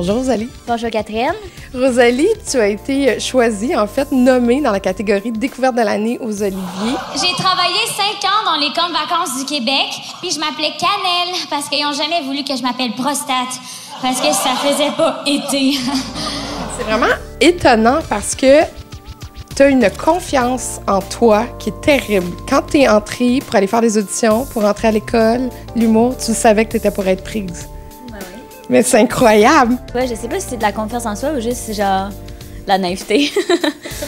Bonjour Rosalie. Bonjour Catherine. Rosalie, tu as été choisie, en fait, nommée dans la catégorie Découverte de l'année aux Oliviers. J'ai travaillé 5 ans dans les camps de vacances du Québec, puis je m'appelais Cannelle parce qu'ils n'ont jamais voulu que je m'appelle Prostate, parce que ça faisait pas été. C'est vraiment étonnant parce que tu as une confiance en toi qui est terrible. Quand tu es entrée pour aller faire des auditions, pour entrer à l'école, l'humour, tu savais que tu étais pour être prise. Mais c'est incroyable! Ouais, je sais pas si c'est de la confiance en soi ou juste genre de la naïveté.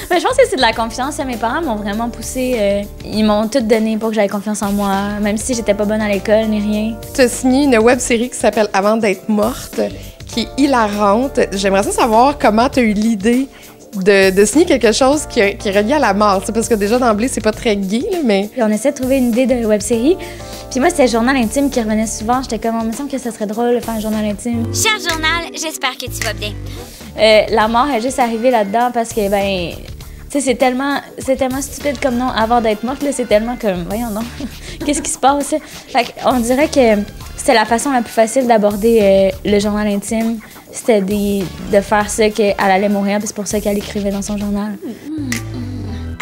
Mais je pense que c'est de la confiance. Mes parents m'ont vraiment poussée. Ils m'ont tout donné pour que j'aie confiance en moi, même si j'étais pas bonne à l'école ni rien. Tu as signé une web-série qui s'appelle Avant d'être morte, qui est hilarante. J'aimerais savoir comment tu as eu l'idée de signer quelque chose qui est relié à la mort. T'sais, parce que déjà d'emblée, c'est pas très gay, là, mais... Puis on essaie de trouver une idée de web-série. Puis moi, c'était Journal intime qui revenait souvent. J'étais comme, il me semble que ça serait drôle de faire un journal intime. Cher journal, j'espère que tu vas bien. La mort est juste arrivée là-dedans parce que, ben, tu sais, c'est tellement stupide comme nom avant d'être morte, là. C'est tellement comme, voyons donc, qu'est-ce qui se passe? Fait qu'on dirait que c'était la façon la plus facile d'aborder le journal intime. C'était de faire ça qu'elle allait mourir, puis c'est pour ça qu'elle écrivait dans son journal.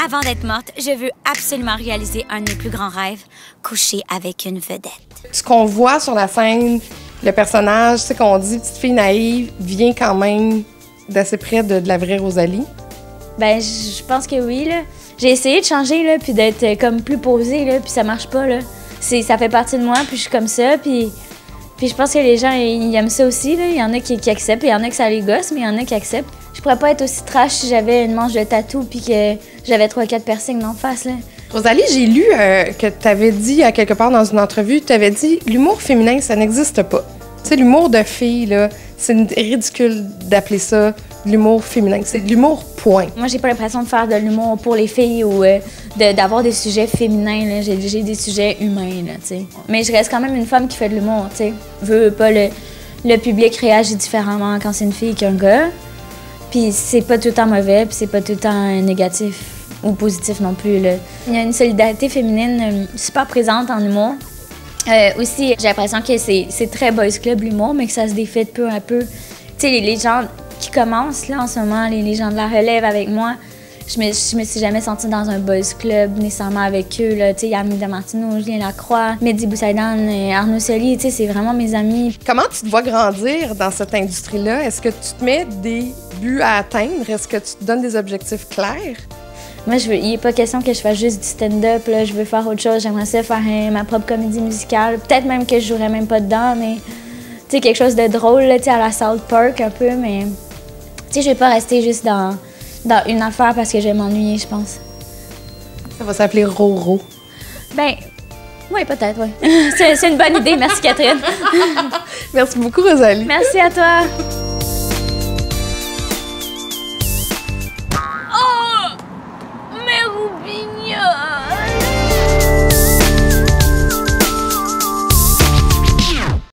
Avant d'être morte, je veux absolument réaliser un de mes plus grands rêves, coucher avec une vedette. Ce qu'on voit sur la scène, le personnage, c'est qu'on dit petite fille naïve, vient quand même d'assez près de la vraie Rosalie. Ben, je pense que oui, là. J'ai essayé de changer, là, puis d'être comme plus posée, là, puis ça marche pas, là. Ça fait partie de moi, puis je suis comme ça, puis je pense que les gens, ils aiment ça aussi, là. Il y en a qui acceptent, il y en a que ça les gosse, mais il y en a qui acceptent. Je pourrais pas être aussi trash si j'avais une manche de tatou puis que j'avais 3-4 piercings en face, là. Rosalie, j'ai lu que tu avais dit à quelque part dans une entrevue, tu avais dit l'humour féminin, ça n'existe pas. Tu sais, l'humour de fille, là, c'est ridicule d'appeler ça l'humour féminin. C'est de l'humour, point. Moi, j'ai pas l'impression de faire de l'humour pour les filles ou d'avoir des sujets féminins, là. J'ai des sujets humains, là, tu sais. Mais je reste quand même une femme qui fait de l'humour, tu sais. Veux pas, le public réagit différemment quand c'est une fille qu'un gars. Puis c'est pas tout le temps mauvais, puis c'est pas tout le temps négatif ou positif non plus, là. Il y a une solidarité féminine super présente en humour. Aussi, j'ai l'impression que c'est très boys club l'humour, mais que ça se défait de peu à peu. Tu sais, les gens qui commencent là en ce moment, les gens de la relève avec moi, je me suis jamais sentie dans un boys club nécessairement avec eux, là. Tu sais, Yannick Damartino, Julien Lacroix, Mehdi Boussaïdan, Arnaud Soli, tu sais, c'est vraiment mes amis. Comment tu te vois grandir dans cette industrie-là? Est-ce que tu te mets des buts à atteindre? Est-ce que tu te donnes des objectifs clairs? Moi, il n'est pas question que je fasse juste du stand-up, là. Je veux faire autre chose. J'aimerais ça faire ma propre comédie musicale. Peut-être même que je jouerais même pas dedans, mais tu sais, quelque chose de drôle, là, tu sais, à la South Park un peu, mais tu sais, je vais pas rester juste dans une affaire parce que je vais m'ennuyer, je pense. Ça va s'appeler Roro. Ben, oui, peut-être, oui. C'est une bonne idée. Merci, Catherine. Merci beaucoup, Rosalie. Merci à toi.